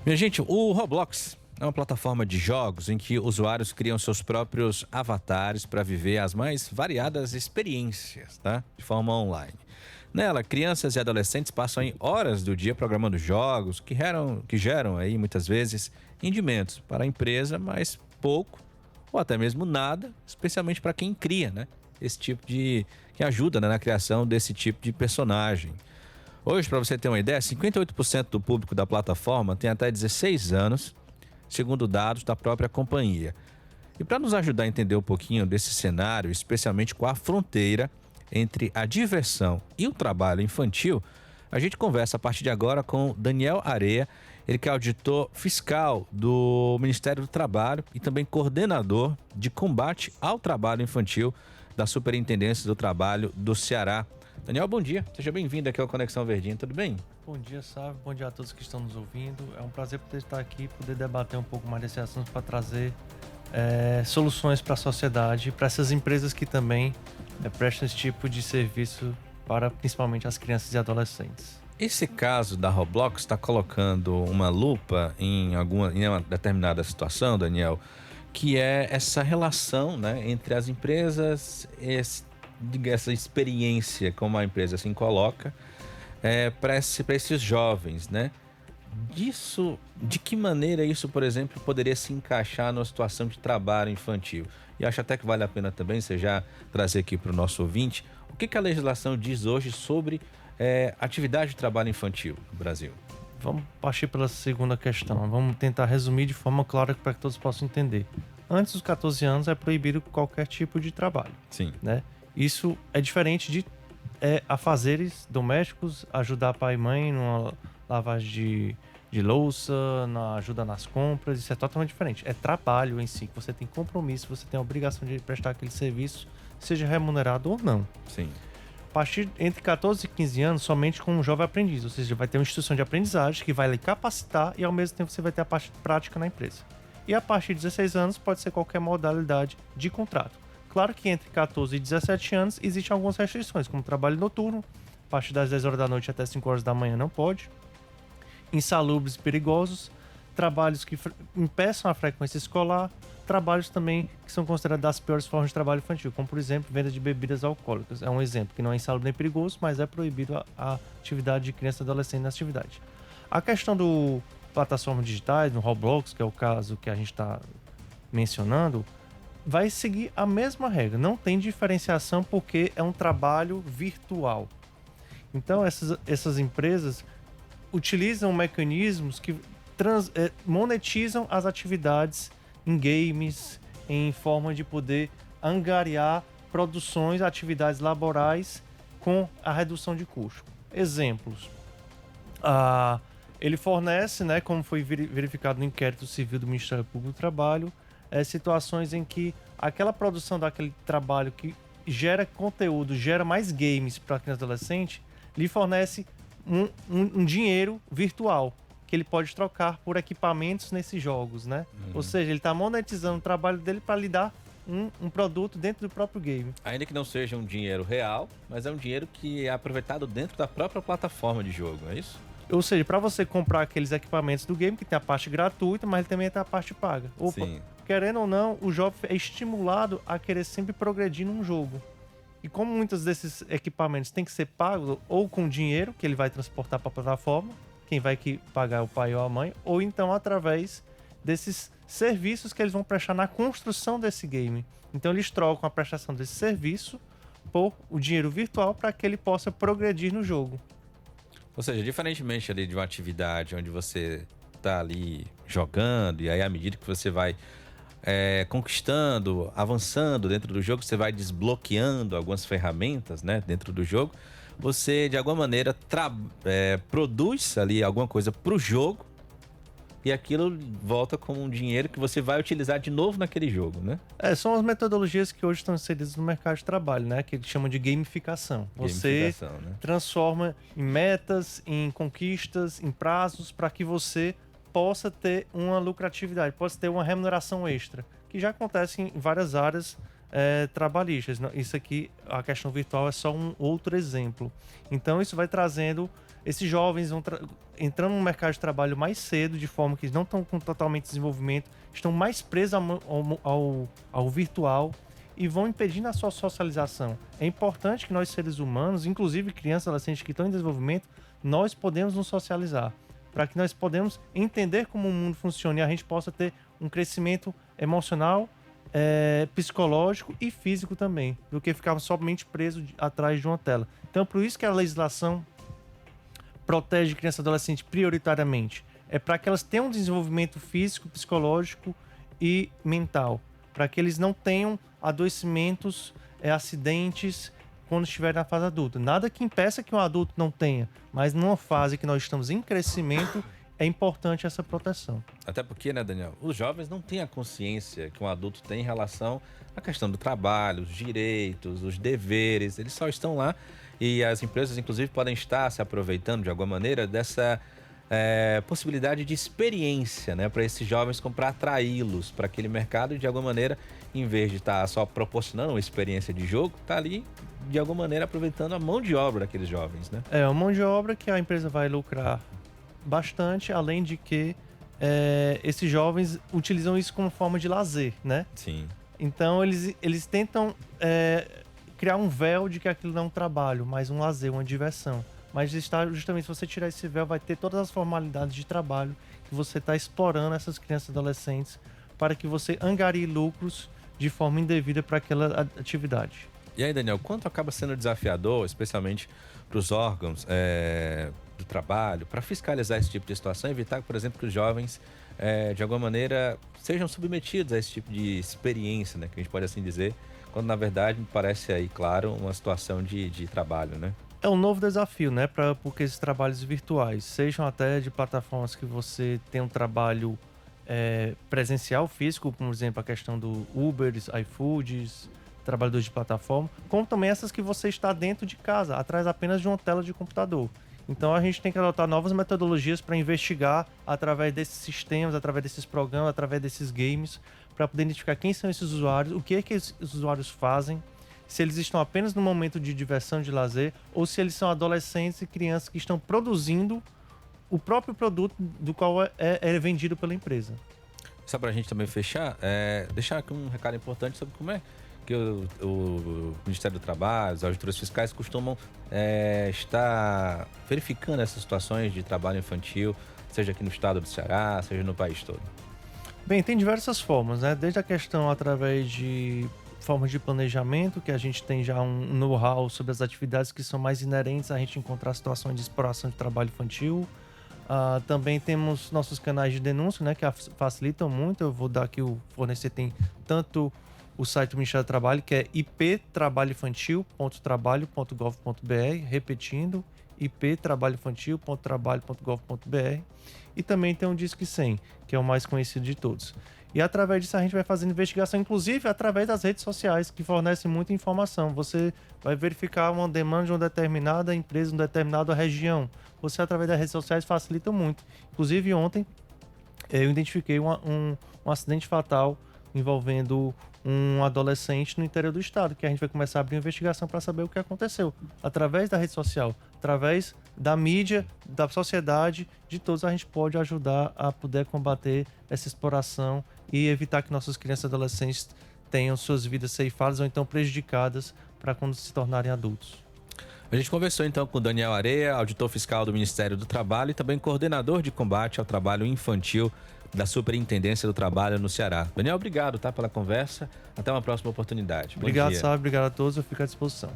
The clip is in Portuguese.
Minha gente, o Roblox é uma plataforma de jogos em que usuários criam seus próprios avatares para viver as mais variadas experiências, tá? De forma online. Nela, crianças e adolescentes passam aí horas do dia programando jogos que geram aí muitas vezes rendimentos para a empresa, mas pouco ou até mesmo nada, especialmente para quem cria, né? Esse tipo de que ajuda, né, na criação desse tipo de personagem. Hoje, para você ter uma ideia, 58% do público da plataforma tem até 16 anos, segundo dados da própria companhia. E para nos ajudar a entender um pouquinho desse cenário, especialmente com a fronteira entre a diversão e o trabalho infantil, a gente conversa a partir de agora com Daniel Areia, ele que é auditor fiscal do Ministério do Trabalho e também coordenador de combate ao trabalho infantil da Superintendência do Trabalho do Ceará. Daniel, bom dia. Seja bem-vindo aqui ao Conexão Verdinha, tudo bem? Bom dia, Sávio. Bom dia a todos que estão nos ouvindo. É um prazer poder estar aqui e poder debater um pouco mais desse assunto para trazer soluções para a sociedade, para essas empresas que também prestam esse tipo de serviço para principalmente as crianças e adolescentes. Esse caso da Roblox está colocando uma lupa em uma determinada situação, Daniel, que é essa relação, né, entre as empresas, essa experiência como a empresa se coloca para esses jovens, né? De que maneira isso, por exemplo, poderia se encaixar numa situação de trabalho infantil? E acho até que vale a pena também você já trazer aqui para o nosso ouvinte o que a legislação diz hoje sobre atividade de trabalho infantil no Brasil. Vamos partir pela segunda questão. Vamos tentar resumir de forma clara para que todos possam entender. Antes dos 14 anos é proibido qualquer tipo de trabalho. Sim. Né? Isso é diferente de afazeres domésticos, ajudar pai e mãe numa lavagem de louça, na ajuda nas compras. Isso é totalmente diferente. É trabalho em si, que você tem compromisso, você tem a obrigação de prestar aquele serviço, seja remunerado ou não. Sim. A partir entre 14 e 15 anos, somente com um jovem aprendiz, ou seja, vai ter uma instituição de aprendizagem que vai lhe capacitar e ao mesmo tempo você vai ter a parte prática na empresa. E a partir de 16 anos pode ser qualquer modalidade de contrato. Claro que entre 14 e 17 anos existem algumas restrições, como trabalho noturno, a partir das 10 horas da noite até 5 horas da manhã não pode, insalubres e perigosos, trabalhos que impeçam a frequência escolar, trabalhos também que são considerados das piores formas de trabalho infantil, como por exemplo, venda de bebidas alcoólicas. É um exemplo que não é insalubre nem perigoso, mas é proibido a atividade de criança e adolescente na atividade. A questão do plataformas digitais, no Roblox, que é o caso que a gente está mencionando, vai seguir a mesma regra. Não tem diferenciação porque é um trabalho virtual. Então, essas empresas utilizam mecanismos que monetizam as atividades em games, em forma de poder angariar produções, atividades laborais com a redução de custo. Exemplos. Ele fornece, né, como foi verificado no inquérito civil do Ministério Público do Trabalho, situações em que aquela produção daquele trabalho que gera conteúdo, gera mais games para criança e adolescente, lhe fornece um dinheiro virtual que ele pode trocar por equipamentos nesses jogos, né? Ou seja, ele está monetizando o trabalho dele para lhe dar um produto dentro do próprio game. Ainda que não seja um dinheiro real, mas é um dinheiro que é aproveitado dentro da própria plataforma de jogo, é isso? Ou seja, para você comprar aqueles equipamentos do game, que tem a parte gratuita, mas ele também tem a parte paga. Opa, sim. Querendo ou não, o jovem é estimulado a querer sempre progredir num jogo. E como muitos desses equipamentos têm que ser pagos ou com dinheiro, que ele vai transportar para a plataforma, quem vai pagar é o pai ou a mãe, ou então através desses serviços que eles vão prestar na construção desse game. Então eles trocam a prestação desse serviço por o dinheiro virtual para que ele possa progredir no jogo. Ou seja, diferentemente ali de uma atividade onde você tá ali jogando e aí à medida que você vai conquistando, avançando dentro do jogo, você vai desbloqueando algumas ferramentas, né, dentro do jogo, você de alguma maneira produz ali alguma coisa pro jogo e aquilo volta como um dinheiro que você vai utilizar de novo naquele jogo, né? São as metodologias que hoje estão inseridas no mercado de trabalho, né? Que eles chamam de gamificação. Você né? transforma em metas, em conquistas, em prazos, para que você possa ter uma lucratividade, possa ter uma remuneração extra, que já acontece em várias áreas trabalhistas. Isso aqui, a questão virtual é só um outro exemplo. Então isso vai trazendo esses jovens vão entrando no mercado de trabalho mais cedo, de forma que eles não estão com totalmente desenvolvimento, estão mais presos ao virtual e vão impedindo a sua socialização. É importante que nós, seres humanos, inclusive crianças e adolescentes que estão em desenvolvimento, nós podemos nos socializar, para que nós podemos entender como o mundo funciona e a gente possa ter um crescimento emocional, psicológico e físico também, do que ficar somente preso atrás de uma tela. Então, por isso que a legislação protege criança e adolescente prioritariamente. É para que elas tenham um desenvolvimento físico, psicológico e mental, para que eles não tenham adoecimentos, acidentes quando estiverem na fase adulta. Nada que impeça que um adulto não tenha, mas numa fase que nós estamos em crescimento, é importante essa proteção. Até porque, né, Daniel, os jovens não têm a consciência que um adulto tem em relação à questão do trabalho, os direitos, os deveres. Eles só estão lá e as empresas, inclusive, podem estar se aproveitando de alguma maneira dessa possibilidade de experiência, né, para esses jovens, para atraí-los para aquele mercado e, de alguma maneira, em vez de estar só proporcionando uma experiência de jogo, tá ali, de alguma maneira, aproveitando a mão de obra daqueles jovens, né? É uma mão de obra que a empresa vai lucrar bastante, além de que esses jovens utilizam isso como forma de lazer, né? Sim. Então, eles tentam criar um véu de que aquilo não é um trabalho, mas um lazer, uma diversão. Mas justamente, se você tirar esse véu, vai ter todas as formalidades de trabalho que você está explorando essas crianças e adolescentes para que você angarie lucros de forma indevida para aquela atividade. E aí, Daniel, quanto acaba sendo desafiador, especialmente para os órgãos do trabalho, para fiscalizar esse tipo de situação, evitar, por exemplo, que os jovens, de alguma maneira, sejam submetidos a esse tipo de experiência, né, que a gente pode assim dizer, quando na verdade me parece aí, claro, uma situação de trabalho, né? É um novo desafio, né, porque esses trabalhos virtuais, sejam até de plataformas que você tem um trabalho presencial, físico, por exemplo, a questão do Uber, iFoods, trabalhadores de plataforma, como também essas que você está dentro de casa, atrás apenas de uma tela de computador. Então a gente tem que adotar novas metodologias para investigar através desses sistemas, através desses programas, através desses games, para poder identificar quem são esses usuários, o que é que esses usuários fazem, se eles estão apenas no momento de diversão, de lazer, ou se eles são adolescentes e crianças que estão produzindo o próprio produto do qual é vendido pela empresa. Só para a gente também fechar, deixar aqui um recado importante sobre como é que o Ministério do Trabalho, os auditores fiscais costumam estar verificando essas situações de trabalho infantil, seja aqui no estado do Ceará, seja no país todo. Bem, tem diversas formas, né? Desde a questão através de formas de planejamento, que a gente tem já um know-how sobre as atividades que são mais inerentes a gente encontrar situações de exploração de trabalho infantil. Também temos nossos canais de denúncia, né, que facilitam muito. Eu vou dar aqui, o fornecer tem tanto o site do Ministério do Trabalho, que é iptrabalhoinfantil.trabalho.gov.br, repetindo, iptrabalhoinfantil.trabalho.gov.br, e também tem o Disque 100, que é o mais conhecido de todos. E através disso a gente vai fazendo investigação, inclusive através das redes sociais, que fornecem muita informação. Você vai verificar uma demanda de uma determinada empresa, uma determinada região. Você, através das redes sociais, facilita muito. Inclusive, ontem eu identifiquei um acidente fatal envolvendo um adolescente no interior do estado, que a gente vai começar a abrir uma investigação para saber o que aconteceu. Através da rede social, através da mídia, da sociedade, de todos, a gente pode ajudar a poder combater essa exploração e evitar que nossas crianças e adolescentes tenham suas vidas ceifadas ou então prejudicadas para quando se tornarem adultos. A gente conversou então com o Daniel Areia, auditor fiscal do Ministério do Trabalho e também coordenador de combate ao trabalho infantil da Superintendência do Trabalho no Ceará. Daniel, obrigado, pela conversa. Até uma próxima oportunidade. Obrigado, Sábio. Obrigado a todos. Eu fico à disposição.